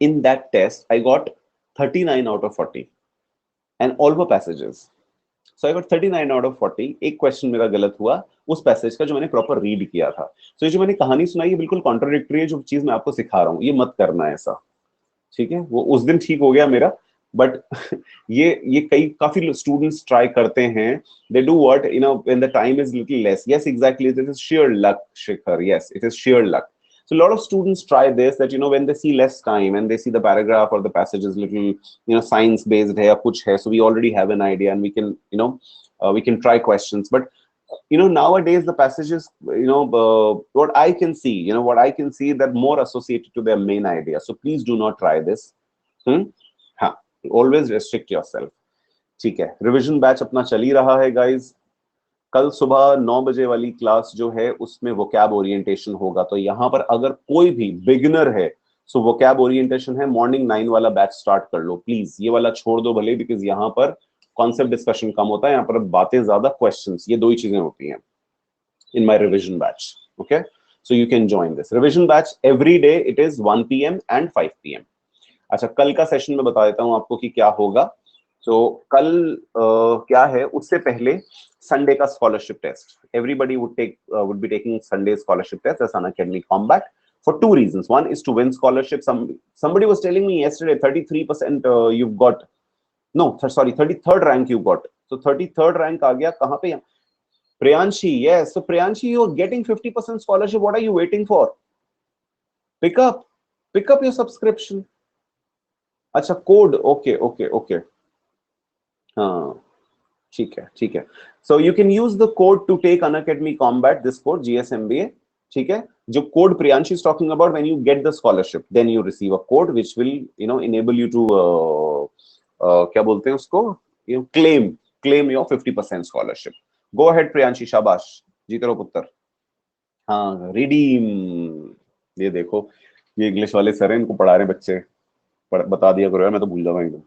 in that test I got 39 out of 40, and all were passages. So I got 39 out of 40. एक question मेरा गलत हुआ उस passage का जो मैंने proper read किया था। तो ये जो मैंने कहानी सुनाई है बिल्कुल कॉन्ट्राडिक्टरी है जो चीज मैं आपको सिखा रहा हूँ, ये मत करना ऐसा, ठीक है। वो उस दिन ठीक हो गया मेरा, बट ये कई काफी स्टूडेंट्स ट्राई करते हैं. They do what, you know, when the time is little less. Yes, exactly, this is sheer luck, Shikhar. Yes, it is sheer luck. So a lot of students try this, that, you know, when they see less time and they see the paragraph or the passage is little, you know, science based hai, kuch hai, so we already have an idea and we can, you know, we can try questions. But, you know, nowadays the passages, you know, what I can see, you know, what I can see, that more associated to their main idea. So please do not try this. हाँ, always restrict yourself. ठीक है, revision batch अपना चल ही रहा है guys. कल सुबह 9 बजे वाली क्लास जो है उसमें वोकैब ओरिएंटेशन होगा. तो यहाँ पर अगर कोई भी बिगिनर है, सो वोकैब ओरिएंटेशन है. मॉर्निंग 9 वाला बैच स्टार्ट कर लो प्लीज. ये वाला छोड़ दो भले, बिकॉज यहाँ पर कॉन्सेप्ट डिस्कशन कम होता है, यहाँ पर बातें ज्यादा, क्वेश्चंस, ये दो ही चीजें होती हैं in my revision batch. Okay, so you can join this revision batch every day. It is 1 PM and 5 PM. अच्छा, कल का सेशन में बता देता हूँ आपको कि क्या होगा. तो कल क्या है, उससे पहले संडे का scholarship test. Everybody would be taking Sunday scholarship test as Unacademy Combat for two reasons. One is to win scholarship. Somebody was telling me yesterday 33% you've got. No, sorry, 33rd rank you got. So 33rd rank आ गया कहाँ पे? Priyanshi, yes. So Priyanshi, you are getting 50% scholarship. What are you waiting for? Pick up your subscription. अच्छा, code. Okay. हाँ, ठीक है. So you can use the code to take Unacademy Combat, this code GSMBA. ठीक है, जो code Priyanshi is talking about, when you get the scholarship, then you receive a code which will, you know, enable you to क्या बोलते हैं उसको, you know, claim your 50% scholarship. Go ahead Priyanshi, शाबाश, जीते रहो पुत्र. हाँ, redeem. ये देखो, ये इंग्लिश वाले सर हैं, इनको पढ़ा रहे बच्चे, बता दिया करो यार, मैं तो भूल जाऊंगा एकदम.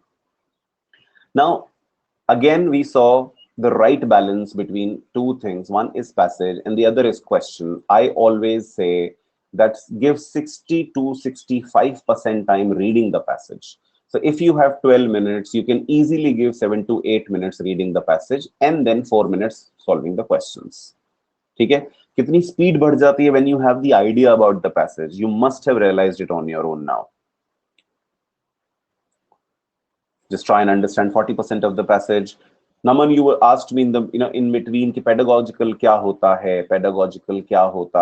Now again we saw the right balance between two things. One is passage and the other is question. I always say that give 60 to 65% time reading the passage. So if you have 12 minutes, you can easily give 7 to 8 minutes reading the passage and then 4 minutes solving the questions. ठीक है, कितनी speed बढ़ जाती है when you have the idea about the passage. You must have realized it on your own now. Just try and understand 40% of the passage. Naman, you were asked me in the, you know, in between कि pedagogical क्या होता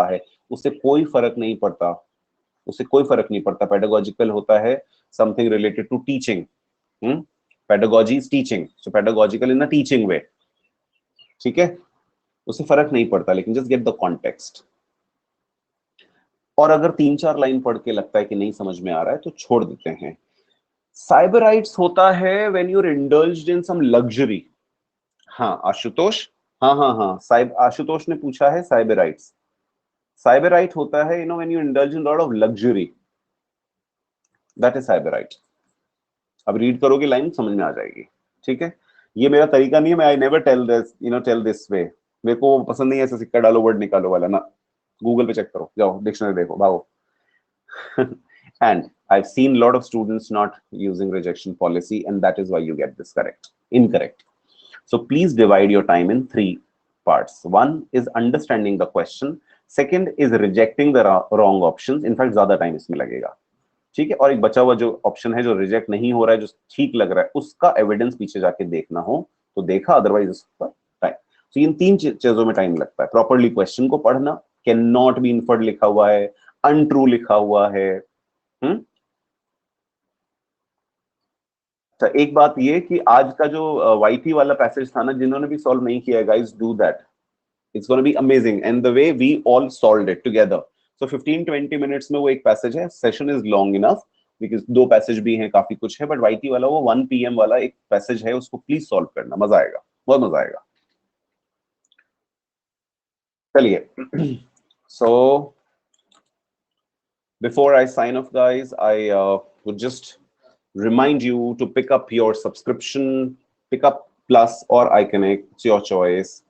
है. उससे कोई फर्क नहीं पड़ता. Pedagogical होता है something related to teaching. Pedagogy is teaching. So pedagogical in a teaching way. ठीक है, उससे फर्क नहीं पड़ता, लेकिन just get the context. और अगर 3-4 लाइन पढ़ के लगता है कि नहीं समझ में आ रहा है तो छोड़ देते हैं. साइबराइट्स होता है when you're indulged in some luxury. हाँ आशुतोष, हाँ आशुतोष ने पूछा है साइबराइट होता है, you know, when you indulge in a lot of luxury, that is साइबराइट. अब रीड करोगे लाइन समझ में आ जाएगी. ठीक है, ये मेरा तरीका नहीं है, मैं I never tell this way. मेरे को पसंद नहीं है ऐसे सिक्का डालो वर्ड निकालो वाला ना. गूगल पे चेक करो, जाओ डिक्शनरी देखो, भागो. And I've seen a lot of students not using rejection policy, and that is why you get this incorrect. So please divide your time in 3 parts. One is understanding the question. Second is rejecting the wrong options. In fact, ज़्यादा time इसमें लगेगा. ठीक है, और एक बचा हुआ जो ऑप्शन है जो रिजेक्ट नहीं हो रहा है, जो ठीक लग रहा है, उसका एविडेंस पीछे जाके देखना हो तो देखा, अदरवाइज उसका टाइम. तो इन 3 चीजों में टाइम लगता है. प्रॉपरली क्वेश्चन को पढ़ना, कैन नॉट बी इन्फर्ड लिखा हुआ है, अनट्रू लिखा हुआ है. तो एक बात ये कि आज का जो वाईपी वाला पैसेज था ना, जिन्होंने भी सॉल्व नहीं किया है, guys do that. It's gonna be amazing and the way we all solved it together. So 15-20 minutes में वो एक पैसेज है. Session is long enough because 2 passage भी हैं, काफी कुछ है, बट वाईटी वाला वो 1 PM वाला एक पैसेज है, उसको प्लीज सॉल्व करना, मजा आएगा, बहुत मजा आएगा. चलिए, सो before I sign off, guys, I would just remind you to pick up your subscription, pick up Plus or Iconic, it's your choice,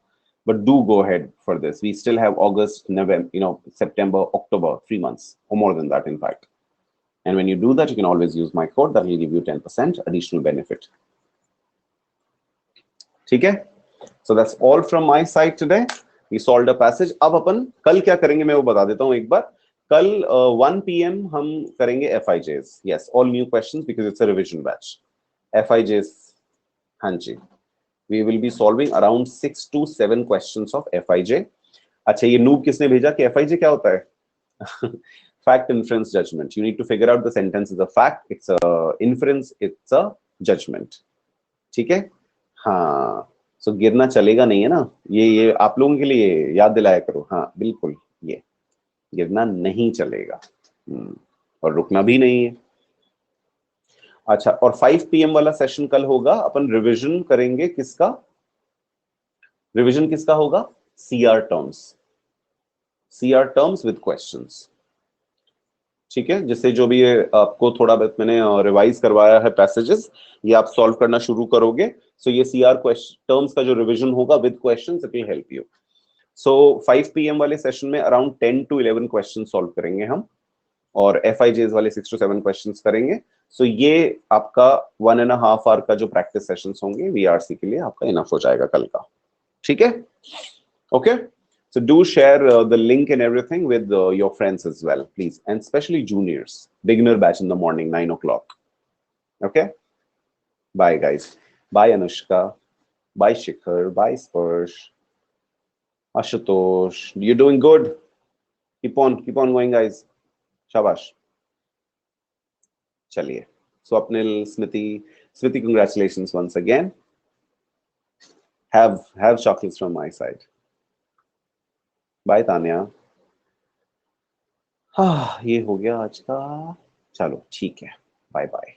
but do go ahead for this. We still have August, November, you know, September, October, 3 months or more than that, in fact. And when you do that, you can always use my code. That will give you 10% additional benefit. Okay? So that's all from my side today. We solved a passage. अब अपन कल क्या करेंगे मैं वो बता देता हूँ एक बार. कल 1 PM हम करेंगे FIJs. Yes, all new questions because it's a revision batch. FIJs, हाँ जी, we will be solving around 6 to 7 questions of FIJ. अच्छा, ये नूब किसने भेजा कि FIJ क्या होता है? Fact, inference, judgment. You need to figure out the sentence is a fact, it's a inference, it's a judgment. ठीक है? हाँ, सो गिरना चलेगा नहीं है ना, ये आप लोगों के लिए याद दिलाया करो। हाँ बिल्कुल, ये गिरना नहीं चलेगा और रुकना भी नहीं है। अच्छा, और 5 PM वाला सेशन कल होगा, अपन रिवीजन करेंगे। किसका रिवीजन किसका होगा? CR terms with questions. ठीक है, जिससे जो भी आपको थोड़ा बहुत मैंने रिवाइज करवाया है पैसेजेस, ये आप सॉल्व करना शुरू करोगे। सो ये CR टर्म्स का जो रिवीजन होगा with questions, it will help you. So 5 PM वाले सेशन में अराउंड 10 to 11 क्वेश्चन सॉल्व करेंगे हम, और FIJs वाले 6 to 7 क्वेश्चंस करेंगे। सो ये आपका 1.5 आवर का जो प्रैक्टिस सेशंस होंगे VRC के लिए आपका इनफ हो जाएगा कल का। ठीक है, okay. So do share the link and everything with your friends as well, please, and especially juniors. Beginner batch in the morning, 9 o'clock. Okay. Bye, guys. Bye, Anushka. Bye, Shikhar. Bye, Sparsh. Ashutosh, you're doing good. Keep on going, guys. Shabash. Chaliye. Swapnil, Smriti, congratulations once again. Have chocolates from my side. Bye Tanya. हाँ, ये हो गया आज का। चलो ठीक है, bye bye.